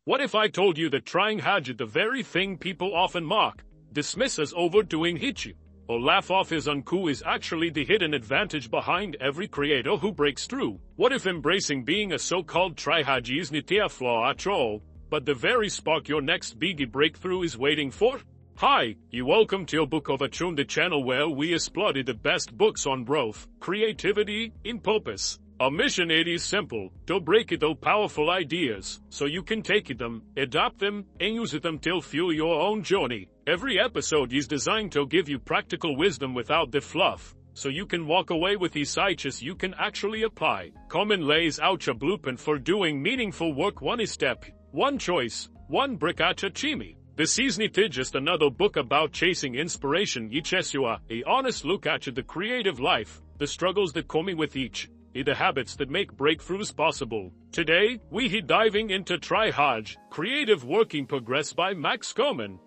What if I told you that trying hard is the very thing people often mock, dismiss as overdoing hichi, or laugh off as uncool is actually the hidden advantage behind every creator who breaks through? What if embracing being a so-called tryhard isn't a flaw at all, but the very spark your next biggie breakthrough is waiting for? Hi, you welcome to Bookovation, the channel where we explore the best books on growth, creativity, and purpose. Our mission it is simple, to break it all powerful ideas, so you can take them, adapt them, and use them to fuel your own journey. Every episode is designed to give you practical wisdom without the fluff, so you can walk away with insights you can actually apply. Kerman lays out your blueprint for doing meaningful work one step, one choice, one brick at a time. This isn't just another book about chasing inspiration, it's a honest look at the creative life, the struggles that come with each, the habits that make breakthroughs possible. Today, we are diving into Try Hard, Creative Work in Progress by Max Kerman.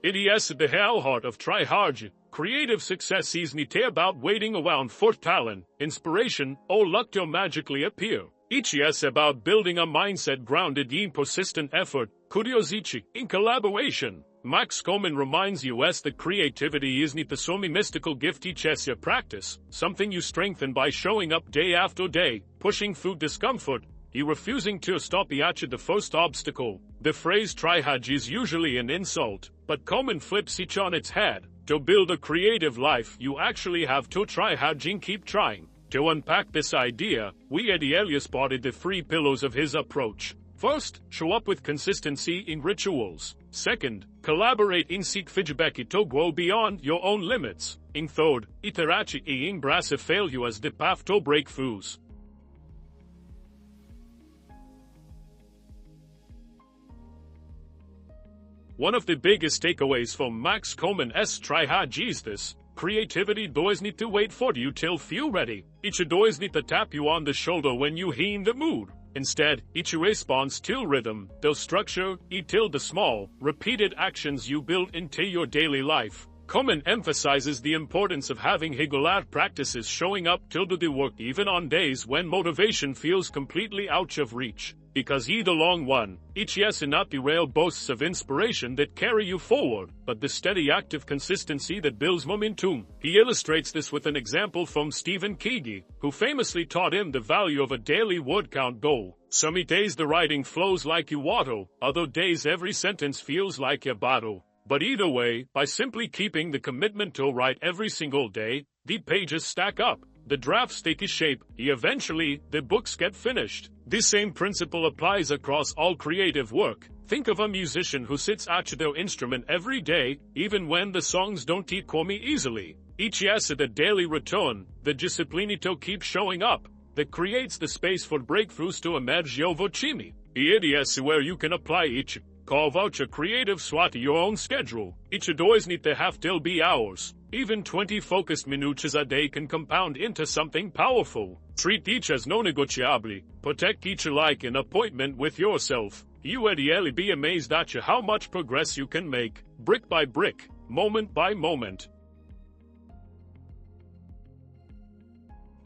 It is the heart of Try Hard. Creative success isn't about waiting around for talent, inspiration, or luck to magically appear. It is about building a mindset grounded in persistent effort, curiosity, and collaboration. Max Kerman reminds us that creativity isn't some mystical gift each as practice, something you strengthen by showing up day after day, pushing through discomfort, refusing to stop at the first obstacle. The phrase try hard is usually an insult, but Kerman flips it on its head. To build a creative life, you actually have to try hard and keep trying. To unpack this idea, we spotted the 3 pillars of his approach. First, show up with consistency in rituals. Second, collaborate and seek feedback to grow beyond your own limits. And third, iterate and embrace failure as the path to breakthroughs. One of the biggest takeaways from Max Kerman's Try Hard is this: creativity does need to wait for you till feel ready. It does need to tap you on the shoulder when you in the mood. Instead, each responds to rhythm, the structure, till the small, repeated actions you build into your daily life. Kerman emphasizes the importance of having regular practices, showing up to do the work even on days when motivation feels completely out of reach. Because the long one, each is not the rare boasts of inspiration that carry you forward, but the steady active consistency that builds momentum. He illustrates this with an example from Stephen King, who famously taught him the value of a daily word count goal. Some days the writing flows like you water, other days every sentence feels like a battle. But either way, by simply keeping the commitment to write every single day, the pages stack up, the drafts take shape, eventually, the books get finished. This same principle applies across all creative work. Think of a musician who sits at their instrument every day, even when the songs don't come easily. Each has a daily return, the discipline to keep showing up, that creates the space for breakthroughs to emerge over time. It is where you can apply each. Carve out your creative slot to your own schedule. Each does need to have till be hours. Even 20 focused minutes a day can compound into something powerful. Treat each as non-negotiable. Protect each like an appointment with yourself. You would really be amazed at how much progress you can make, brick by brick, moment by moment.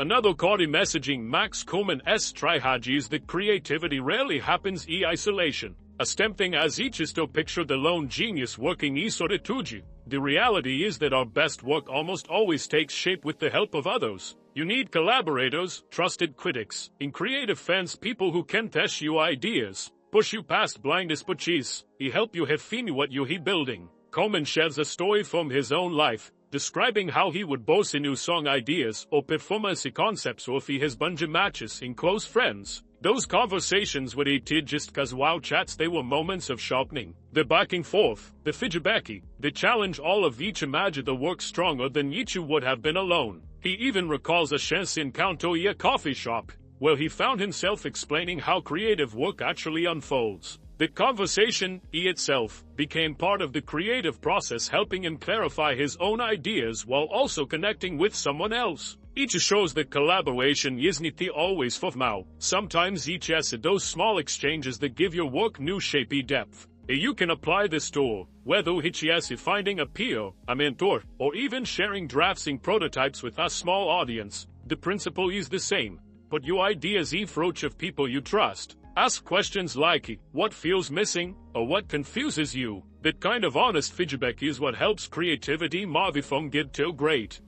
Another core messaging Max Kerman's Try Hard is that creativity rarely happens in isolation. As tempting as each is to picture the lone genius working in solitude, the reality is that our best work almost always takes shape with the help of others. You need collaborators, trusted critics, and creative fans, people who can test your ideas, push you past blind expertise, and help you refine what you are building. Kerman shares a story from his own life, describing how he would boast new song ideas or performance concepts with his bunch matches and close friends. Those conversations were just casual chats, they were moments of sharpening. The back and forth, the feedback, the challenge, all of each imagined the work stronger than each would have been alone. He even recalls a chance encounter in a coffee shop, where he found himself explaining how creative work actually unfolds. The conversation, itself, became part of the creative process, helping him clarify his own ideas while also connecting with someone else. Each shows that collaboration isn't always for now. Sometimes each has those small exchanges that give your work new shapey depth. You can apply this to whether it's finding a peer, a mentor, or even sharing drafts and prototypes with a small audience. The principle is the same. Put your ideas in front of people you trust. Ask questions like, what feels missing, or what confuses you? That kind of honest feedback is what helps creativity move from good to great.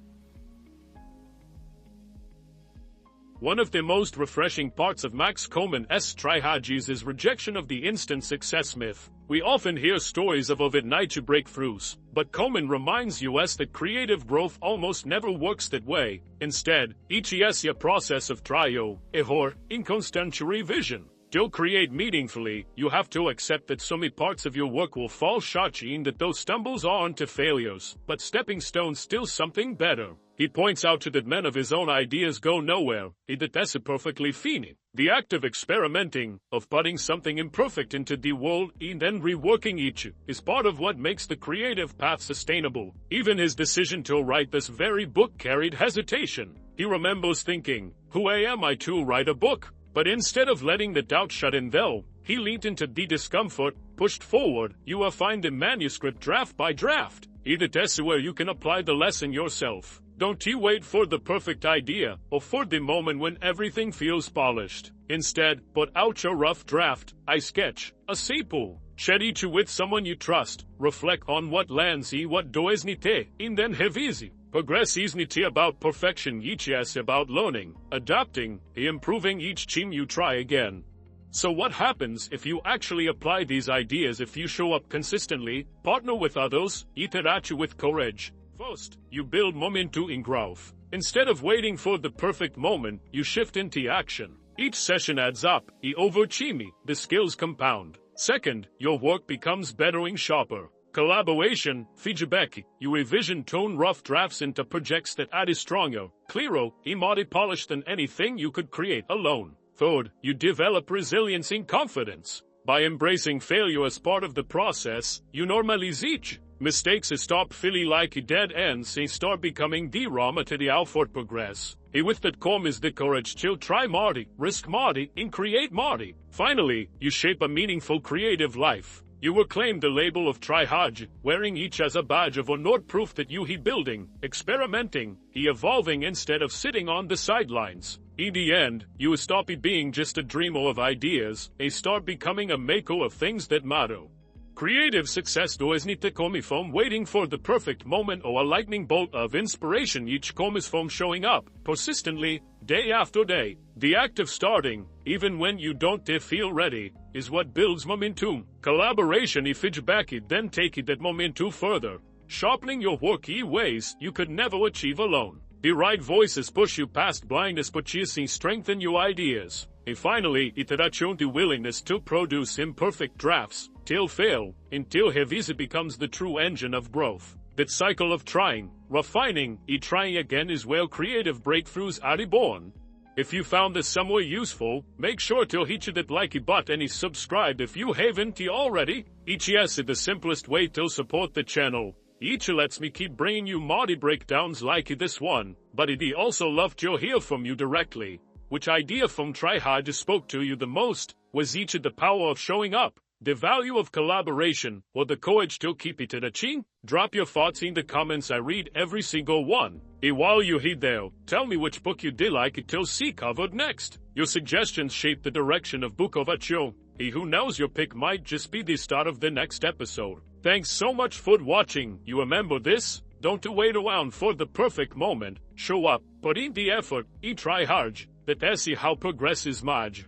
One of the most refreshing parts of Max Kerman's strategies is rejection of the instant success myth. We often hear stories of overnight breakthroughs, but Kerman reminds us that creative growth almost never works that way. Instead, each is a process of trial, error, and constant revision. To create meaningfully, you have to accept that some parts of your work will fall short and that those stumbles aren't failures, but stepping stones to something better. He points out that many of his own ideas go nowhere, and that's perfectly fine. The act of experimenting, of putting something imperfect into the world and then reworking each, is part of what makes the creative path sustainable. Even his decision to write this very book carried hesitation. He remembers thinking, who am I to write a book? But instead of letting the doubt shut in though, he leaned into the discomfort, pushed forward. You will find the manuscript draft by draft. That's where you can apply the lesson yourself. Don't you wait for the perfect idea, or for the moment when everything feels polished. Instead, put out your rough draft, a sketch, a sample. Share it with someone you trust. Reflect on what lands and what does not, and then revise. Progress isn't about perfection, it's about learning, adapting, and improving each time you try again. So what happens if you actually apply these ideas? If you show up consistently, partner with others, iterate with courage? First, you build momentum in growth. Instead of waiting for the perfect moment, you shift into action. Each session adds up, over time, the skills compound. Second, your work becomes better and sharper. Collaboration, feedback, you revision tone rough drafts into projects that are stronger, clearer, and more polished than anything you could create alone. Third, you develop resilience and confidence. By embracing failure as part of the process, you normalize each. Mistakes stop feeling like dead ends and start becoming the raw material for progress. And with that comes the courage to try more, risk more, and create more. Finally, you shape a meaningful creative life. You will claim the label of try-hard, wearing each as a badge of honor, proof that you building, experimenting, evolving instead of sitting on the sidelines. In the end, you stop being just a dreamer of ideas, and start becoming a maker of things that matter. Creative success does not come from waiting for the perfect moment or a lightning bolt of inspiration. Each comes from showing up, persistently, day after day. The act of starting, even when you don't feel ready, is what builds momentum. Collaboration and feedback then take that momentum further, sharpening your work in ways you could never achieve alone. The right voices push you past blindness, purchasing strengthen your ideas. And finally, iteration, the willingness to produce imperfect drafts, till fail, until revise becomes the true engine of growth. That cycle of trying, refining, and trying again is where creative breakthroughs are born. If you found this somewhat useful, make sure to hit that like button and subscribe if you haven't already. Each is the simplest way to support the channel. Each lets me keep bringing you more breakdowns like this one, but I'd also love to hear from you directly. Which idea from Try Hard spoke to you the most? Was each the power of showing up, the value of collaboration, or the courage to keep it at a chin? Drop your thoughts in the comments, I read every single one. And while you're here there, tell me which book you did like to see covered next. Your suggestions shape the direction of Bookovation, and who knows, your pick might just be the start of the next episode. Thanks so much for watching. You remember this? Don't wait around for the perfect moment. Show up, put in the effort, and try hard. That's how progress is made.